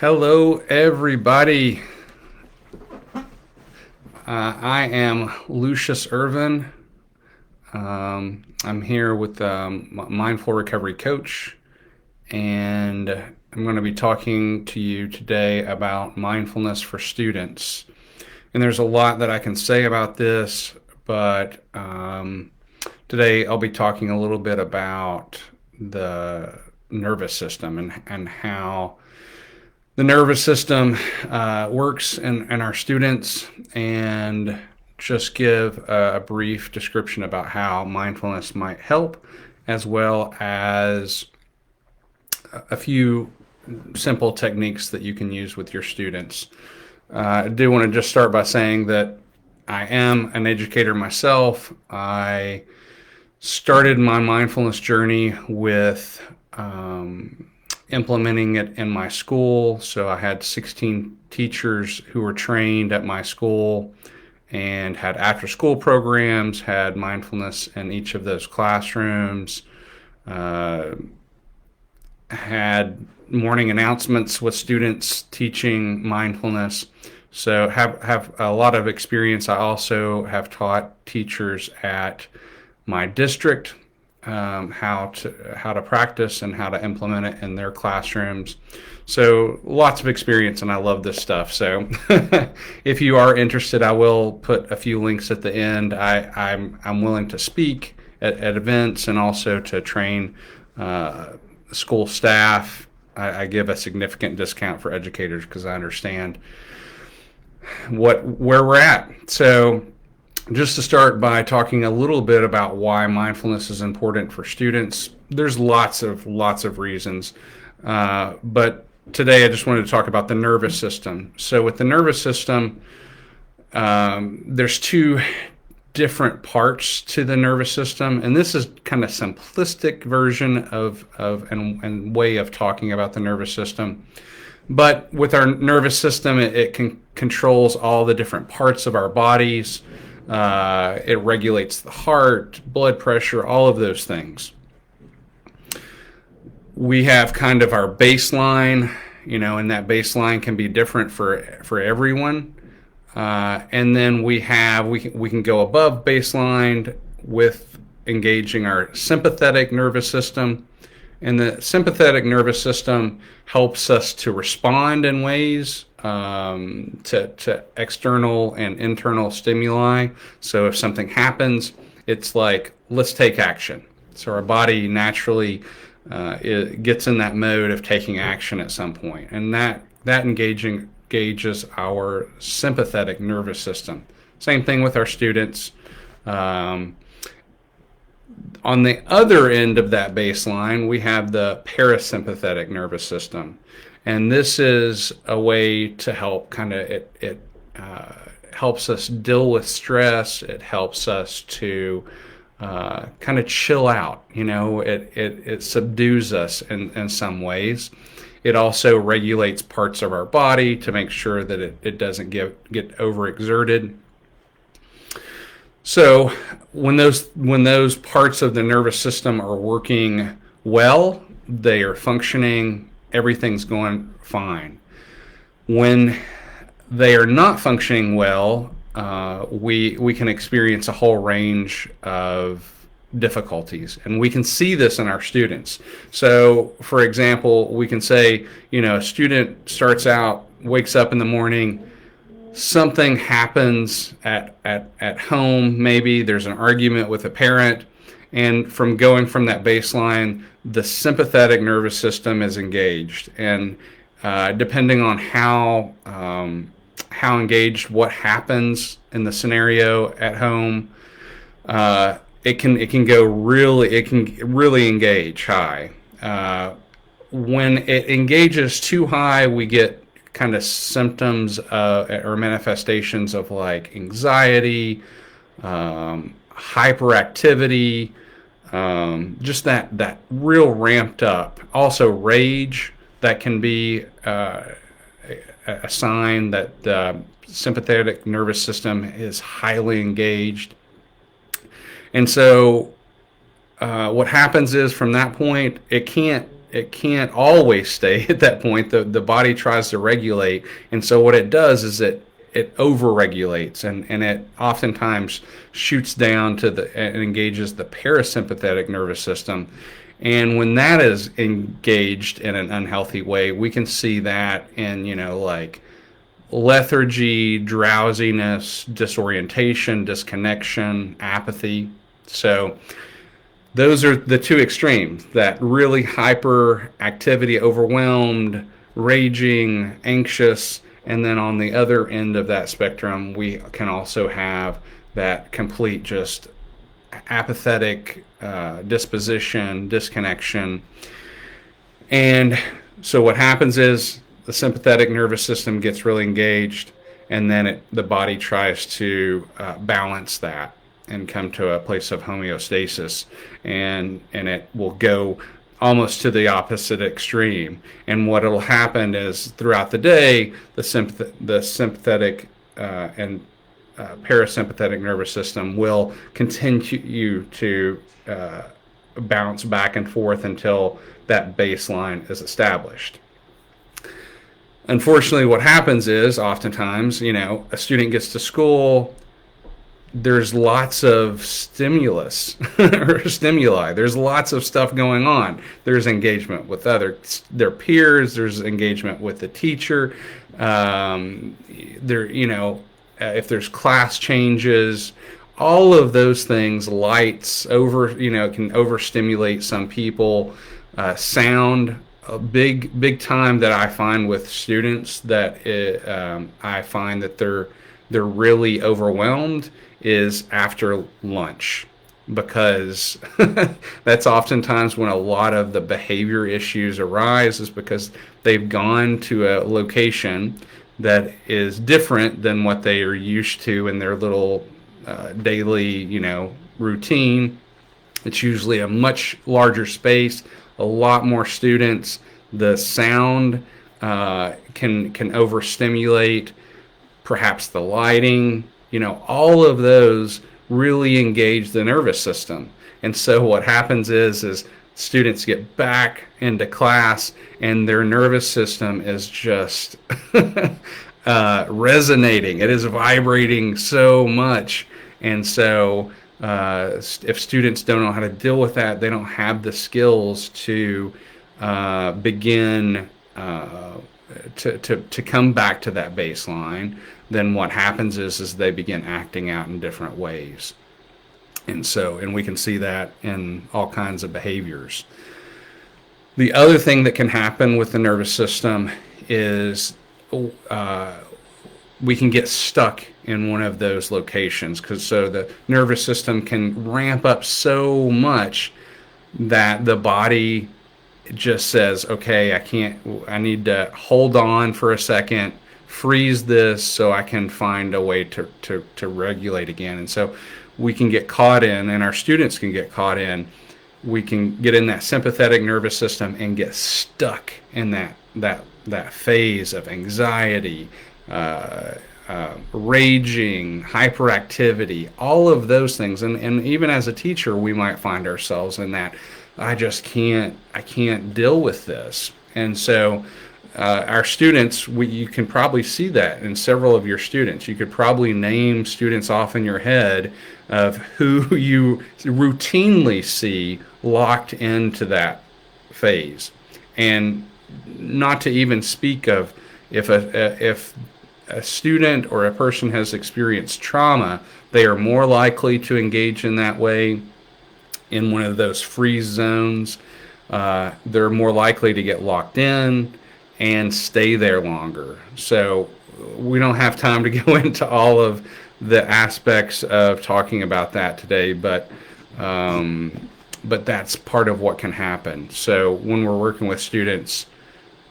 Hello, everybody. I am Lucius Irvin. I'm here with Mindful Recovery Coach, and I'm going to be talking to you today about mindfulness for students. And there's a lot that I can say about this, but today I'll be talking a little bit about the nervous system and how the nervous system works in our students, and just give a brief description about how mindfulness might help, as well as a few simple techniques that you can use with your students. I do want to just start by saying that I am an educator myself. I started my mindfulness journey with implementing it in my school. So I had 16 teachers who were trained at my school and had after school programs, had mindfulness in each of those classrooms, had morning announcements with students teaching mindfulness. So have a lot of experience. I also have taught teachers at my district how to practice and how to implement it in their classrooms. So lots of experience, and I love this stuff. So if you are interested, I will put a few links at the end. I'm willing to speak at events and also to train school staff. I give a significant discount for educators because I understand where we're at. So just to start by talking a little bit about why mindfulness is important for students, there's lots of reasons, but today I just wanted to talk about the nervous system. So with the nervous system, there's two different parts to the nervous system, and this is kind of simplistic version and way of talking about the nervous system. But with our nervous system, it controls all the different parts of our bodies. It regulates the heart, blood pressure, all of those things. We have kind of our baseline, and that baseline can be different for everyone. And then we can go above baseline with engaging our sympathetic nervous system. And the sympathetic nervous system helps us to respond in ways to external and internal stimuli. So if something happens, it's like, let's take action. So our body naturally it gets in that mode of taking action at some point. And that engages our sympathetic nervous system. Same thing with our students. On the other end of that baseline, we have the parasympathetic nervous system. And this is a way to help it helps us deal with stress. It helps us to kind of chill out. It subdues us in some ways. It also regulates parts of our body to make sure that it doesn't get overexerted. So when those parts of the nervous system are working well, they are functioning, everything's going fine. When they are not functioning well, we can experience a whole range of difficulties, and we can see this in our students. So, for example, we can say, a student starts out, wakes up in the morning, something happens at home, maybe there's an argument with a parent, and from going from that baseline, the sympathetic nervous system is engaged. And depending on how engaged what happens in the scenario at home, it can really engage high. When it engages too high, we get kind of symptoms or manifestations of like anxiety, hyperactivity, just that real ramped up. Also rage, that can be a sign that the sympathetic nervous system is highly engaged. And so what happens is, from that point, it can't it can't always stay at that point. The body tries to regulate, and so what it does is it overregulates, and it oftentimes shoots down to the and engages the parasympathetic nervous system. And when that is engaged in an unhealthy way, we can see that in, like lethargy, drowsiness, disorientation, disconnection, apathy. So those are the two extremes, that really hyperactivity, overwhelmed, raging, anxious, and then on the other end of that spectrum, we can also have that complete just apathetic disposition, disconnection. And so what happens is the sympathetic nervous system gets really engaged, and then the body tries to balance that and come to a place of homeostasis, and it will go almost to the opposite extreme. And what will happen is throughout the day, the sympathetic and parasympathetic nervous system will continue to bounce back and forth until that baseline is established. Unfortunately, what happens is oftentimes, a student gets to school, there's lots of stimulus or stimuli. There's lots of stuff going on. There's engagement with their peers. There's engagement with the teacher. If there's class changes, all of those things, lights can overstimulate some people. Sound, a big time that I find with students that I find that they're really overwhelmed is after lunch, because that's oftentimes when a lot of the behavior issues arise, is because they've gone to a location that is different than what they are used to in their little daily, routine. It's usually a much larger space, a lot more students. The sound can overstimulate, perhaps the lighting, all of those really engage the nervous system. And so what happens is students get back into class and their nervous system is just resonating. It is vibrating so much. And so if students don't know how to deal with that, they don't have the skills to begin to come back to that baseline, then what happens is they begin acting out in different ways. And we can see that in all kinds of behaviors. The other thing that can happen with the nervous system is we can get stuck in one of those locations, so the nervous system can ramp up so much that the body just says, okay, I need to hold on for a second, freeze this so I can find a way to regulate again. And so we can get caught in, and our students can get caught in, we can get in that sympathetic nervous system and get stuck in that phase of anxiety, raging, hyperactivity, all of those things. And even as a teacher, we might find ourselves in that, I can't deal with this. And so our students, you can probably see that in several of your students. You could probably name students off in your head of who you routinely see locked into that phase. And not to even speak of if a student or a person has experienced trauma, they are more likely to engage in that way, in one of those freeze zones. They're more likely to get locked in and stay there longer. So we don't have time to go into all of the aspects of talking about that today, but that's part of what can happen. So when we're working with students,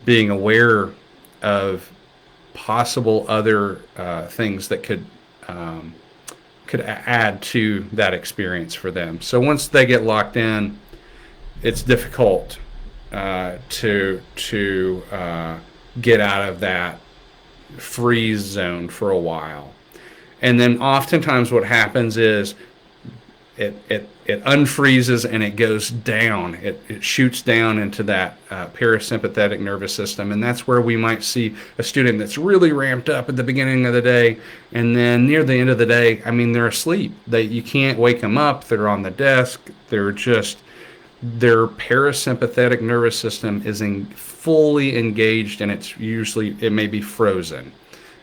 being aware of possible other things that could add to that experience for them. So once they get locked in, it's difficult to get out of that freeze zone for a while. And then oftentimes what happens is it unfreezes and it goes down. It shoots down into that parasympathetic nervous system, and that's where we might see a student that's really ramped up at the beginning of the day, and then near the end of the day, I mean, they're asleep. You can't wake them up. They're on the desk. They're just their parasympathetic nervous system is fully engaged, and it may be frozen.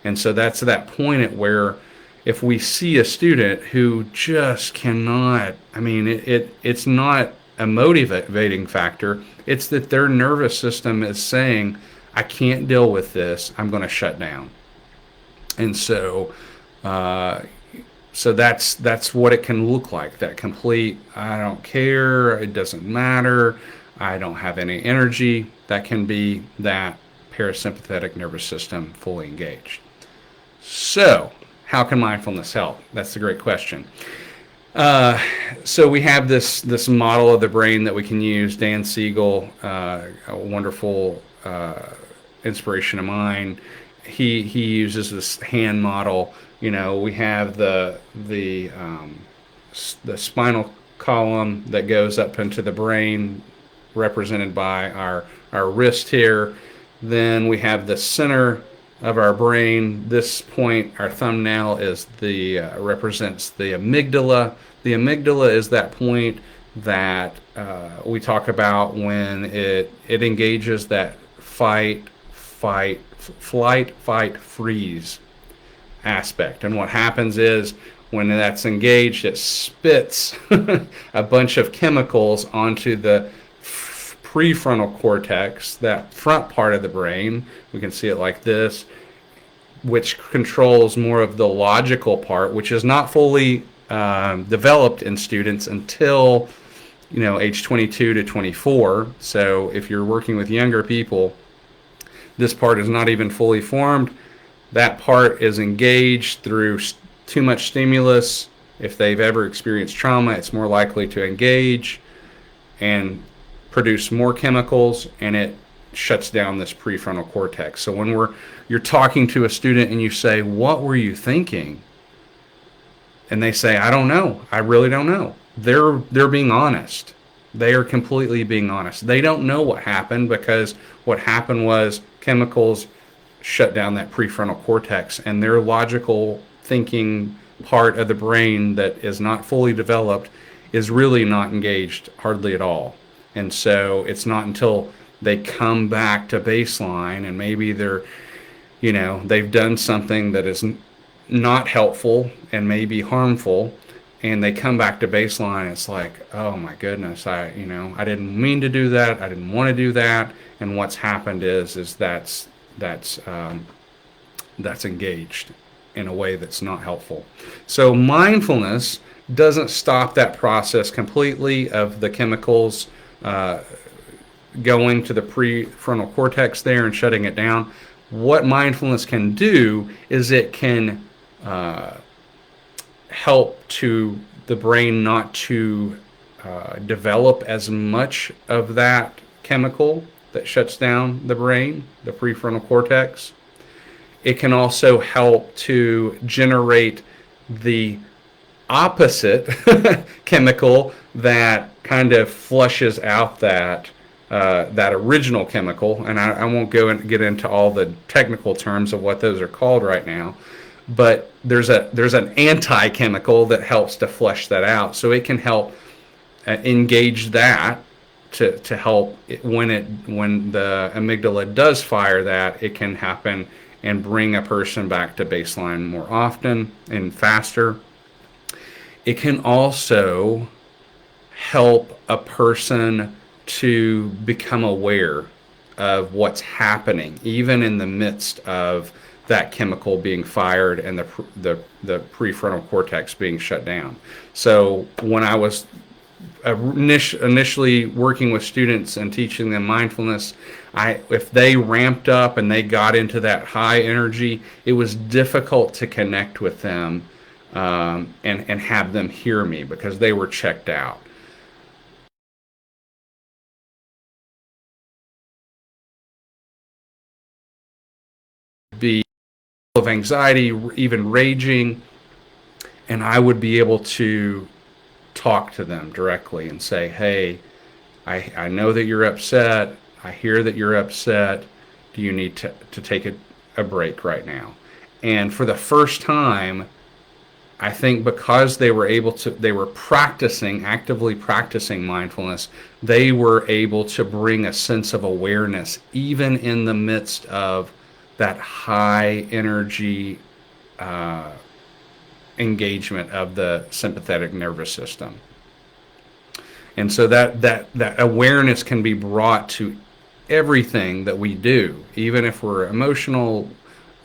And so that's that point at where if we see a student who just cannot, I mean, it's not a motivating factor. It's that their nervous system is saying, I can't deal with this. I'm going to shut down. And uh, so that's what it can look like. That complete, I don't care. It doesn't matter. I don't have any energy. That can be that parasympathetic nervous system fully engaged. So, how can mindfulness help? That's a great question. So we have this model of the brain that we can use. Dan Siegel, a wonderful inspiration of mine, he uses this hand model. You know, we have the spinal column that goes up into the brain, represented by our wrist here. Then we have the center of our brain. This point, our thumbnail, is represents the amygdala. The amygdala is that point that we talk about when it engages that flight, fight, freeze aspect. And what happens is when that's engaged, it spits a bunch of chemicals onto the prefrontal cortex, that front part of the brain. We can see it like this, which controls more of the logical part, which is not fully developed in students until age 22 to 24. So if you're working with younger people, this part is not even fully formed. That part is engaged through too much stimulus. If they've ever experienced trauma, it's more likely to engage and produce more chemicals, and it shuts down this prefrontal cortex. So when you're talking to a student and you say, "What were you thinking?" and they say, "I don't know. I really don't know." They're being honest. They are completely being honest. They don't know what happened, because what happened was chemicals shut down that prefrontal cortex, and their logical thinking part of the brain that is not fully developed is really not engaged hardly at all. And so it's not until they come back to baseline, and maybe they've done something that is not helpful and maybe harmful, and they come back to baseline. It's like, oh my goodness, I didn't mean to do that. I didn't want to do that. And what's happened is that's engaged in a way that's not helpful. So mindfulness doesn't stop that process completely of the chemicals going to the prefrontal cortex there and shutting it down. What mindfulness can do is it can help to the brain not to develop as much of that chemical that shuts down the brain, the prefrontal cortex. It can also help to generate the opposite chemical that kind of flushes out that original chemical. And I won't go and get into all the technical terms of what those are called right now, but there's an anti-chemical that helps to flush that out. So it can help engage that to help when the amygdala does fire that, it can happen and bring a person back to baseline more often and faster. It can also help a person to become aware of what's happening, even in the midst of that chemical being fired and the prefrontal cortex being shut down. So when I was initially working with students and teaching them mindfulness, if they ramped up and they got into that high energy, it was difficult to connect with them and have them hear me, because they were checked out. Be full of anxiety, even raging, and I would be able to talk to them directly and say, hey, I know that you're upset. I hear that you're upset. Do you need to take a break right now? And for the first time, I think because they were practicing, actively practicing mindfulness, they were able to bring a sense of awareness, even in the midst of that high energy engagement of the sympathetic nervous system. And so that awareness can be brought to everything that we do, even if we're emotional,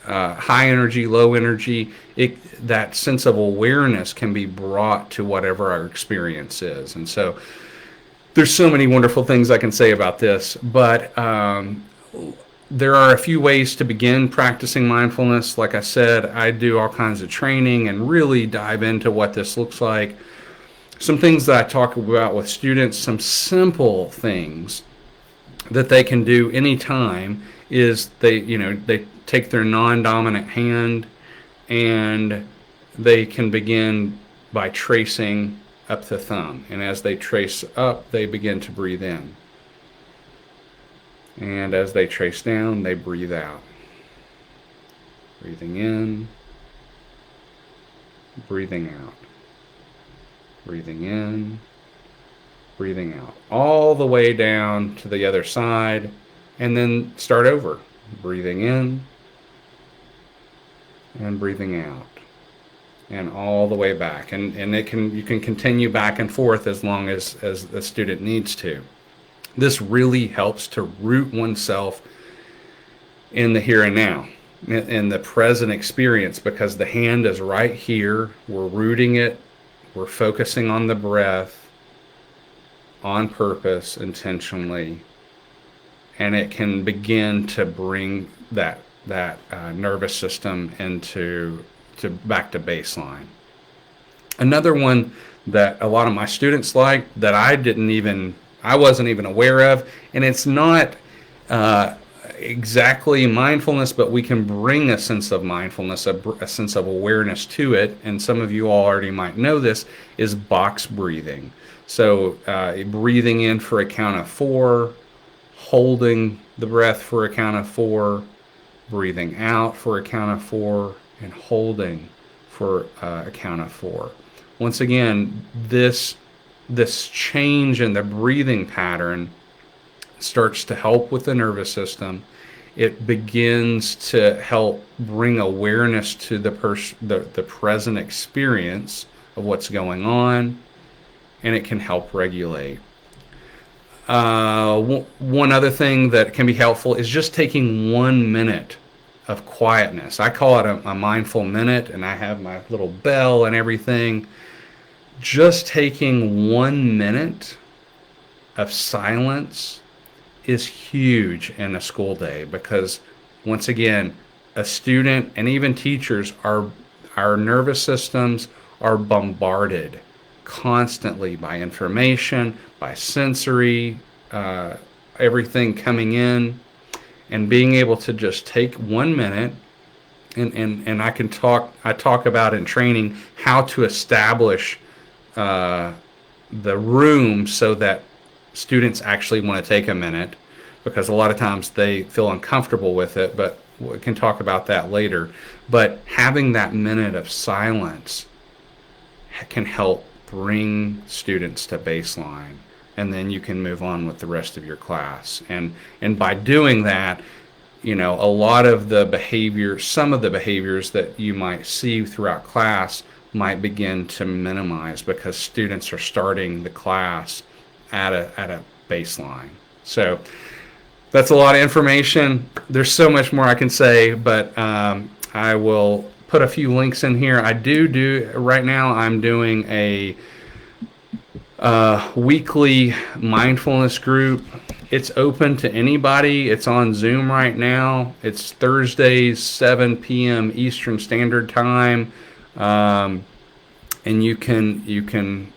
high energy, low energy. That sense of awareness can be brought to whatever our experience is. And so there's so many wonderful things I can say about this, but there are a few ways to begin practicing mindfulness. Like I said, I do all kinds of training and really dive into what this looks like. Some things that I talk about with students, some simple things that they can do anytime is they take their non-dominant hand and they can begin by tracing up the thumb. And as they trace up, they begin to breathe in. And as they trace down, they breathe out. Breathing in, breathing out. Breathing in, breathing out. All the way down to the other side, and then start over. Breathing in and breathing out. And all the way back. And you can continue back and forth as long as the student needs to. This really helps to root oneself in the here and now, in the present experience, because the hand is right here. We're rooting it. We're focusing on the breath on purpose, intentionally, and it can begin to bring that nervous system back to baseline. Another one that a lot of my students like that I wasn't even aware of, and it's not exactly mindfulness, but we can bring a sense of mindfulness, a sense of awareness to it, and some of you all already might know this, is box breathing. So breathing in for a count of 4, holding the breath for a count of 4, breathing out for a count of 4, and holding for a count of 4. Once again, this change in the breathing pattern starts to help with the nervous system. It begins to help bring awareness to the present experience of what's going on, and it can help regulate. One other thing that can be helpful is just taking 1 minute of quietness. I call it a mindful minute, and I have my little bell and everything. Just taking 1 minute of silence is huge in a school day, because once again, a student and even teachers our nervous systems are bombarded constantly by information, by sensory, everything coming in, and being able to just take 1 minute and I talk about in training how to establish the room so that students actually want to take a minute, because a lot of times they feel uncomfortable with it, but we can talk about that later. But having that minute of silence can help bring students to baseline, and then you can move on with the rest of your class. And by doing that, a lot of the behaviors, some of the behaviors that you might see throughout class might begin to minimize, because students are starting the class at a baseline. So that's a lot of information. There's so much more I can say, but I will put a few links in here. I do right now, I'm doing a weekly mindfulness group. It's open to anybody. It's on Zoom right now. It's Thursdays, 7 p.m. Eastern Standard Time. And you can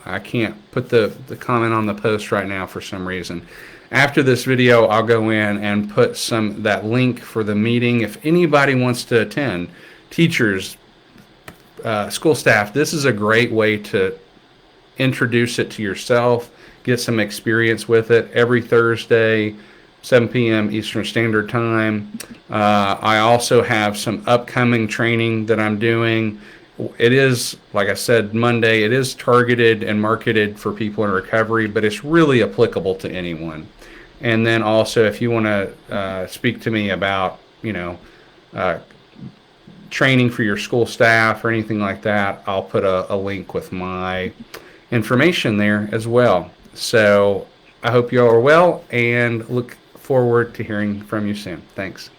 I can't put the comment on the post right now for some reason. After this video, I'll go in and put that link for the meeting. If anybody wants to attend, teachers, school staff, this is a great way to introduce it to yourself, get some experience with it. Every Thursday, 7 p.m. Eastern Standard Time. I also have some upcoming training that I'm doing. It is, like I said, Monday. It is targeted and marketed for people in recovery, but it's really applicable to anyone. And then also, if you want to speak to me about, uh, training for your school staff or anything like that, I'll put a link with my information there as well. So I hope you all are well and look forward to hearing from you soon. Thanks.